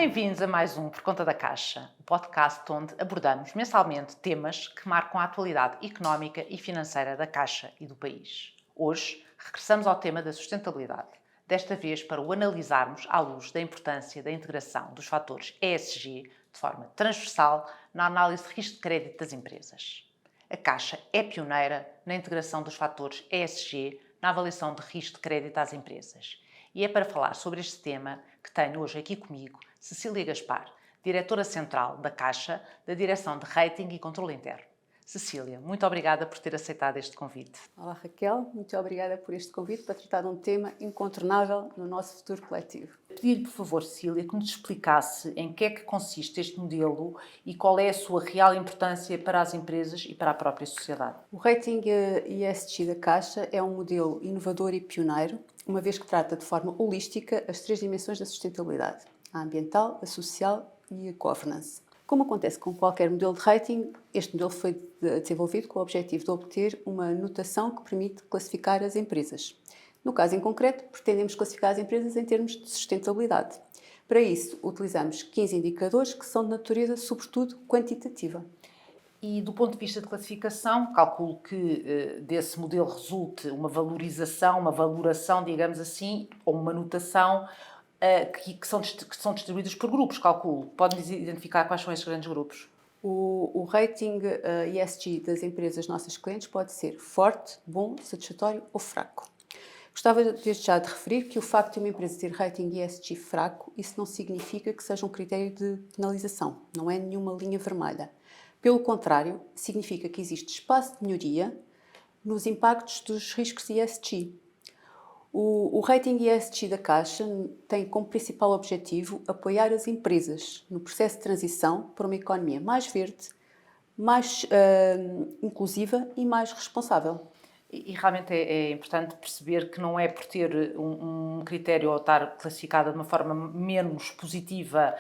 Bem-vindos a mais um Por Conta da Caixa, o podcast onde abordamos mensalmente temas que marcam a atualidade económica e financeira da Caixa e do país. Hoje, regressamos ao tema da sustentabilidade, desta vez para o analisarmos à luz da importância da integração dos fatores ESG de forma transversal na análise de risco de crédito das empresas. A Caixa é pioneira na integração dos fatores ESG na avaliação de risco de crédito às empresas. E é para falar sobre este tema que tenho hoje aqui comigo Cecília Gaspar, diretora central da Caixa, da Direção de Rating e Controle Interno. Cecília, muito obrigada por ter aceitado este convite. Olá Raquel, muito obrigada por este convite para tratar de um tema incontornável no nosso futuro coletivo. Pedi-lhe, por favor, Cecília, que nos explicasse em que é que consiste este modelo e qual é a sua real importância para as empresas e para a própria sociedade. O rating ESG da Caixa é um modelo inovador e pioneiro, uma vez que trata de forma holística as três dimensões da sustentabilidade: a ambiental, a social e a governance. Como acontece com qualquer modelo de rating, este modelo foi desenvolvido com o objetivo de obter uma notação que permite classificar as empresas. No caso em concreto, pretendemos classificar as empresas em termos de sustentabilidade. Para isso, utilizamos 15 indicadores que são de natureza, sobretudo, quantitativa. E do ponto de vista de classificação, calculo que desse modelo resulte uma valorização, uma valoração, digamos assim, ou uma notação que são distribuídos por grupos, calculo. Pode-nos identificar quais são esses grandes grupos? O rating ESG das empresas nossas clientes pode ser forte, bom, satisfatório ou fraco. Gostava desde já de referir que o facto de uma empresa ter rating ESG fraco, isso não significa que seja um critério de penalização, não é nenhuma linha vermelha. Pelo contrário, significa que existe espaço de melhoria nos impactos dos riscos ESG. O rating ESG da Caixa tem como principal objetivo apoiar as empresas no processo de transição para uma economia mais verde, mais inclusiva e mais responsável. E realmente é importante perceber que não é por ter um critério ou estar classificada de uma forma menos positiva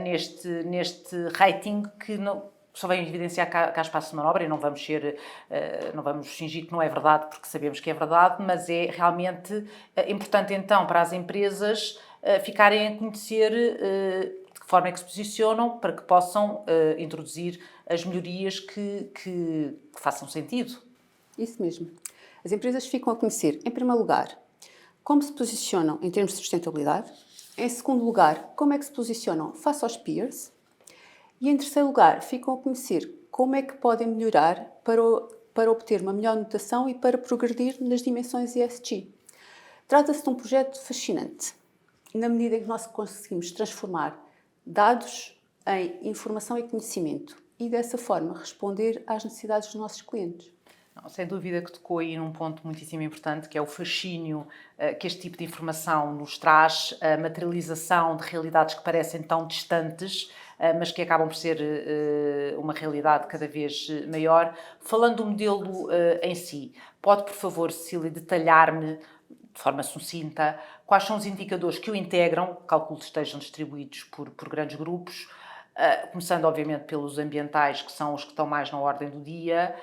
neste rating que só vem evidenciar que há espaço de manobra e não vamos fingir que não é verdade, porque sabemos que é verdade, mas é realmente importante então para as empresas ficarem a conhecer de que forma é que se posicionam para que possam introduzir as melhorias que façam sentido. Isso mesmo. As empresas ficam a conhecer, em primeiro lugar, como se posicionam em termos de sustentabilidade, em segundo lugar, como é que se posicionam face aos peers, e em terceiro lugar, ficam a conhecer como é que podem melhorar para obter uma melhor notação e para progredir nas dimensões ESG. Trata-se de um projeto fascinante, na medida em que nós conseguimos transformar dados em informação e conhecimento e, dessa forma, responder às necessidades dos nossos clientes. Não, sem dúvida que tocou aí num ponto muitíssimo importante, que é o fascínio que este tipo de informação nos traz, a materialização de realidades que parecem tão distantes, mas que acabam por ser uma realidade cada vez maior. Falando do modelo em si, pode, por favor, Cecília, detalhar-me, de forma sucinta, quais são os indicadores que o integram, calculo que estejam distribuídos por grandes grupos, começando, obviamente, pelos ambientais, que são os que estão mais na ordem do dia,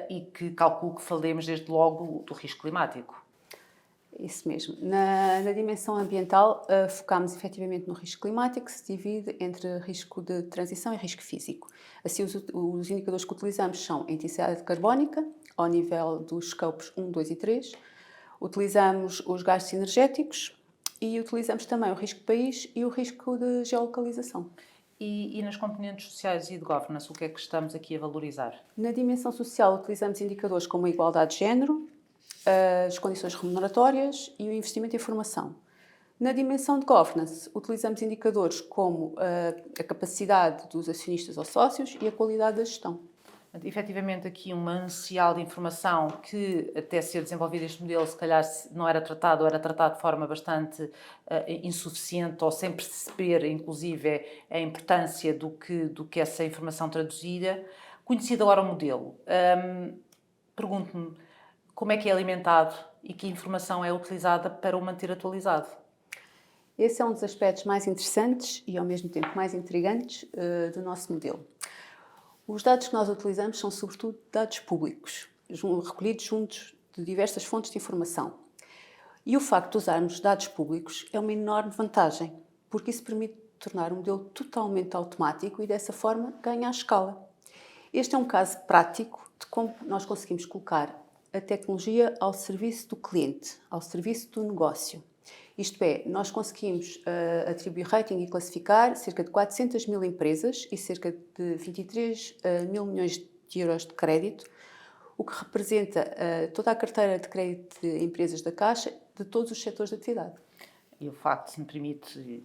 e que calculo que falemos desde logo do risco climático. Isso mesmo. Na dimensão ambiental, focámos efetivamente no risco climático, que se divide entre risco de transição e risco físico. Assim, os indicadores que utilizamos são a intensidade carbónica, ao nível dos scopes 1, 2 e 3. Utilizamos os gastos energéticos e utilizamos também o risco de país e o risco de geolocalização. E nas componentes sociais e de governance, o que é que estamos aqui a valorizar? Na dimensão social, utilizamos indicadores como a igualdade de género, as condições remuneratórias e o investimento em formação. Na dimensão de governance, utilizamos indicadores como a capacidade dos acionistas ou sócios e a qualidade da gestão. Efetivamente, aqui um manancial de informação que, até ser desenvolvido este modelo, se calhar não era tratado, ou era tratado de forma bastante insuficiente, ou sem perceber, inclusive, a importância do que essa informação traduzia. Conhecido agora o modelo, pergunto-me como é que é alimentado e que informação é utilizada para o manter atualizado? Esse é um dos aspectos mais interessantes e, ao mesmo tempo, mais intrigantes do nosso modelo. Os dados que nós utilizamos são, sobretudo, dados públicos, recolhidos juntos de diversas fontes de informação. E o facto de usarmos dados públicos é uma enorme vantagem, porque isso permite tornar um modelo totalmente automático e, dessa forma, ganha a escala. Este é um caso prático de como nós conseguimos colocar a tecnologia ao serviço do cliente, ao serviço do negócio. Isto é, nós conseguimos atribuir rating e classificar cerca de 400 mil empresas e cerca de 23 mil milhões de euros de crédito, o que representa toda a carteira de crédito de empresas da Caixa de todos os setores de atividade. E o facto, se me permite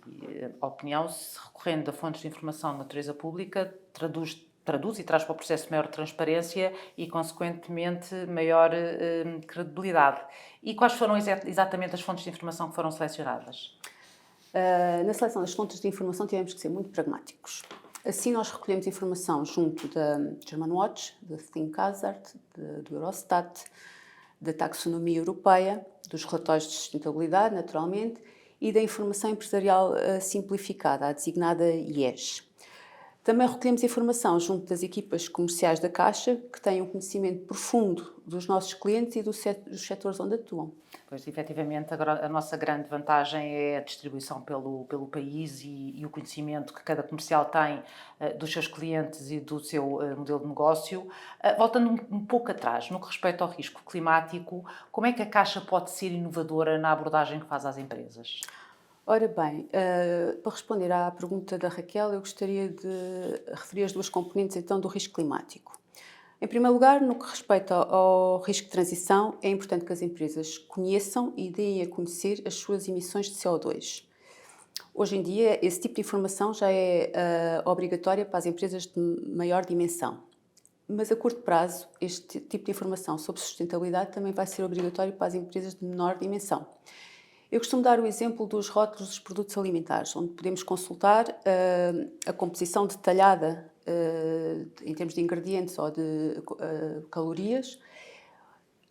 a opinião, se recorrendo a fontes de informação de natureza pública, traduz e traz para o processo maior transparência e, consequentemente, maior credibilidade. E quais foram exatamente as fontes de informação que foram selecionadas? Na seleção das fontes de informação tivemos que ser muito pragmáticos. Assim, nós recolhemos informação junto da Germanwatch, da Think Hazard, do Eurostat, da taxonomia europeia, dos relatórios de sustentabilidade, naturalmente, e da informação empresarial simplificada, a designada IES. Também recolhemos informação junto das equipas comerciais da Caixa, que têm um conhecimento profundo dos nossos clientes e dos setores onde atuam. Pois, efetivamente, agora a nossa grande vantagem é a distribuição pelo país e o conhecimento que cada comercial tem dos seus clientes e do seu modelo de negócio. Voltando um pouco atrás, no que respeita ao risco climático, como é que a Caixa pode ser inovadora na abordagem que faz às empresas? Ora bem, para responder à pergunta da Raquel, eu gostaria de referir as duas componentes então do risco climático. Em primeiro lugar, no que respeita ao risco de transição, é importante que as empresas conheçam e deem a conhecer as suas emissões de CO2. Hoje em dia, esse tipo de informação já é obrigatória para as empresas de maior dimensão. Mas a curto prazo, este tipo de informação sobre sustentabilidade também vai ser obrigatório para as empresas de menor dimensão. Eu costumo dar o exemplo dos rótulos dos produtos alimentares, onde podemos consultar a composição detalhada em termos de ingredientes ou de calorias.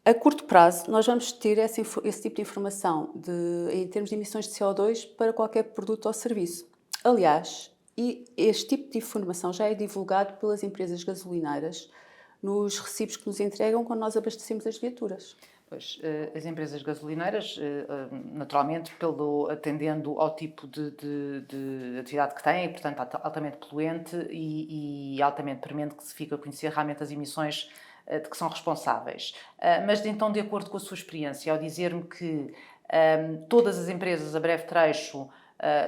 A curto prazo, nós vamos ter esse tipo de informação em termos de emissões de CO2 para qualquer produto ou serviço. Aliás, este tipo de informação já é divulgado pelas empresas gasolineiras nos recibos que nos entregam quando nós abastecemos as viaturas. Pois, as empresas gasolineiras, naturalmente, atendendo ao tipo de atividade que têm, portanto, altamente poluente e altamente premente, que se fica a conhecer realmente as emissões de que são responsáveis. Mas, então, de acordo com a sua experiência, ao dizer-me que todas as empresas a breve trecho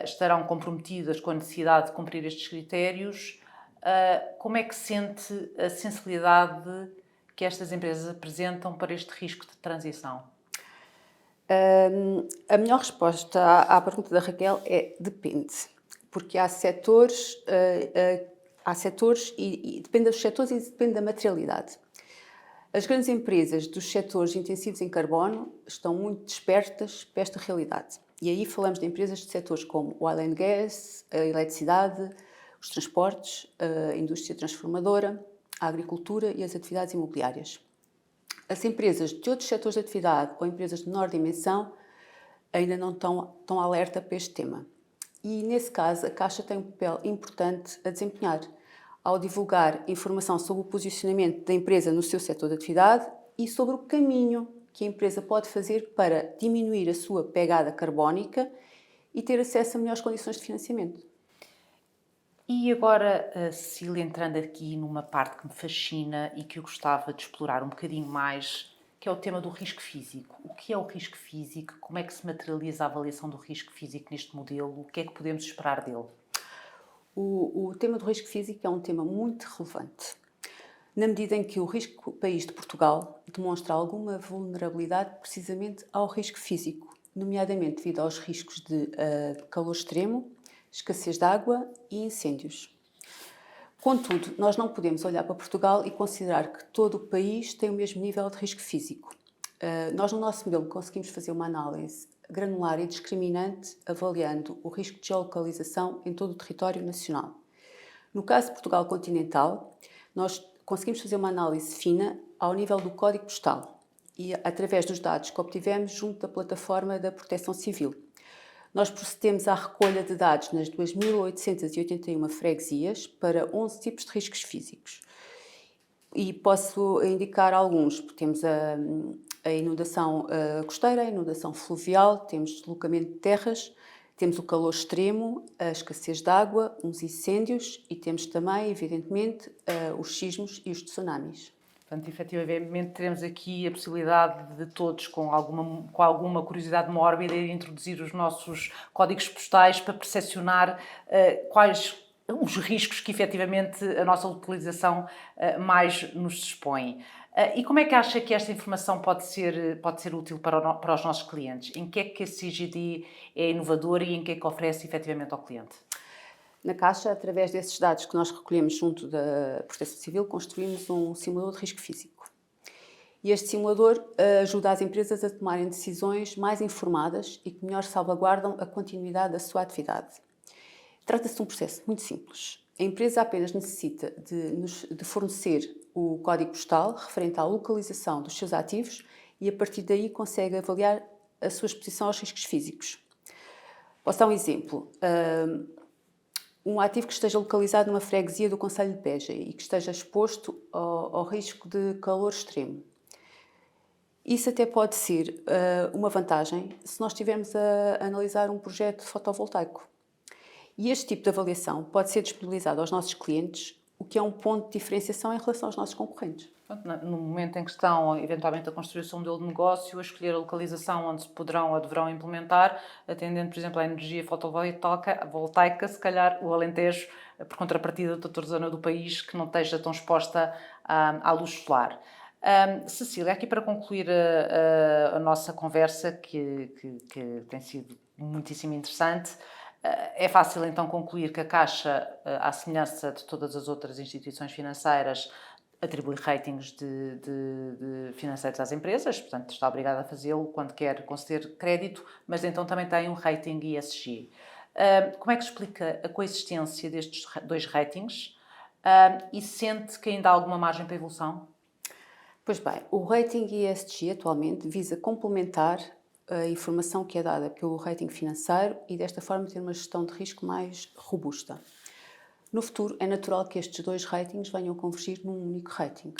estarão comprometidas com a necessidade de cumprir estes critérios, como é que sente a sensibilidade que estas empresas apresentam para este risco de transição? A melhor resposta à pergunta da Raquel é depende, porque há setores e depende dos setores e depende da materialidade. As grandes empresas dos setores intensivos em carbono estão muito despertas para esta realidade. E aí falamos de empresas de setores como o oil and gas, a eletricidade, os transportes, a indústria transformadora, a agricultura e as atividades imobiliárias. As empresas de outros setores de atividade ou empresas de menor dimensão ainda não estão alerta para este tema. E, nesse caso, a Caixa tem um papel importante a desempenhar ao divulgar informação sobre o posicionamento da empresa no seu setor de atividade e sobre o caminho que a empresa pode fazer para diminuir a sua pegada carbónica e ter acesso a melhores condições de financiamento. E agora, Cecília, entrando aqui numa parte que me fascina e que eu gostava de explorar um bocadinho mais, que é o tema do risco físico. O que é o risco físico? Como é que se materializa a avaliação do risco físico neste modelo? O que é que podemos esperar dele? O tema do risco físico é um tema muito relevante, na medida em que o país de Portugal demonstra alguma vulnerabilidade precisamente ao risco físico, nomeadamente devido aos riscos de calor extremo, escassez de água e incêndios. Contudo, nós não podemos olhar para Portugal e considerar que todo o país tem o mesmo nível de risco físico. Nós, no nosso modelo, conseguimos fazer uma análise granular e discriminante, avaliando o risco de geolocalização em todo o território nacional. No caso de Portugal continental, nós conseguimos fazer uma análise fina ao nível do código postal e através dos dados que obtivemos junto da plataforma da Proteção Civil. Nós procedemos à recolha de dados nas 2.881 freguesias para 11 tipos de riscos físicos. E posso indicar alguns, porque temos a inundação costeira, a inundação fluvial, temos deslocamento de terras, Temos o calor extremo, a escassez de água, uns incêndios e temos também, evidentemente, os sismos e os tsunamis. Portanto, efetivamente, teremos aqui a possibilidade de todos, com alguma curiosidade mórbida, ir introduzir os nossos códigos postais para percepcionar quais os riscos que, efetivamente, a nossa localização mais nos expõe. E como é que acha que esta informação pode ser útil para os nossos clientes? Em que é que a CGD é inovador e em que é que oferece, efetivamente, ao cliente? Na Caixa, através desses dados que nós recolhemos junto da Proteção Civil, construímos um simulador de risco físico. E este simulador ajuda as empresas a tomarem decisões mais informadas e que melhor salvaguardam a continuidade da sua atividade. Trata-se de um processo muito simples. A empresa apenas necessita de fornecer o código postal referente à localização dos seus ativos e, a partir daí, consegue avaliar a sua exposição aos riscos físicos. Posso dar um exemplo. Um ativo que esteja localizado numa freguesia do concelho de Beja e que esteja exposto ao risco de calor extremo. Isso até pode ser uma vantagem se nós estivermos a analisar um projeto fotovoltaico. E este tipo de avaliação pode ser disponibilizado aos nossos clientes, o que é um ponto de diferenciação em relação aos nossos concorrentes. No momento em que estão, eventualmente, a construir o seu modelo de negócio, a escolher a localização onde se poderão ou deverão implementar, atendendo, por exemplo, à energia fotovoltaica, se calhar o Alentejo, por contrapartida de outra zona do país que não esteja tão exposta à luz solar. Cecília, aqui para concluir a nossa conversa, que tem sido muitíssimo interessante, é fácil então concluir que a Caixa, à semelhança de todas as outras instituições financeiras, atribui ratings de financeiros às empresas, portanto está obrigada a fazê-lo quando quer conceder crédito, mas então também tem um rating ESG. Como é que explica a coexistência destes dois ratings e sente que ainda há alguma margem para evolução? Pois bem, o rating ESG atualmente visa complementar a informação que é dada pelo rating financeiro e desta forma ter uma gestão de risco mais robusta. No futuro, é natural que estes dois ratings venham a convergir num único rating.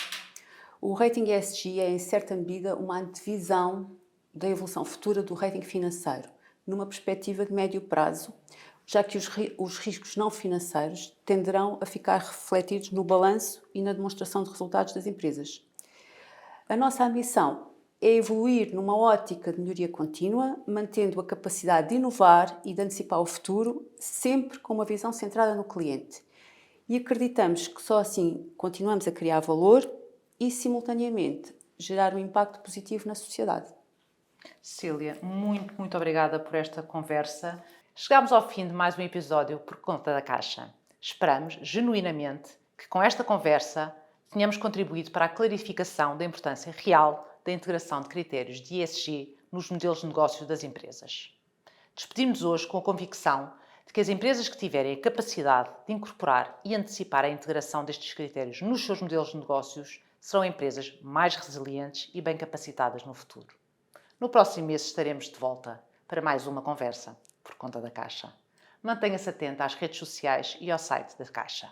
O rating ESG é, em certa medida, uma antevisão da evolução futura do rating financeiro, numa perspectiva de médio prazo, já que os riscos não financeiros tenderão a ficar refletidos no balanço e na demonstração de resultados das empresas. A nossa ambição é evoluir numa ótica de melhoria contínua, mantendo a capacidade de inovar e de antecipar o futuro, sempre com uma visão centrada no cliente. E acreditamos que só assim continuamos a criar valor e, simultaneamente, gerar um impacto positivo na sociedade. Cecília, muito obrigada por esta conversa. Chegámos ao fim de mais um episódio por conta da Caixa. Esperamos, genuinamente, que com esta conversa tenhamos contribuído para a clarificação da importância real da integração de critérios de ESG nos modelos de negócio das empresas. Despedimos-nos hoje com a convicção de que as empresas que tiverem a capacidade de incorporar e antecipar a integração destes critérios nos seus modelos de negócios serão empresas mais resilientes e bem capacitadas no futuro. No próximo mês estaremos de volta para mais uma conversa por conta da Caixa. Mantenha-se atento às redes sociais e ao site da Caixa.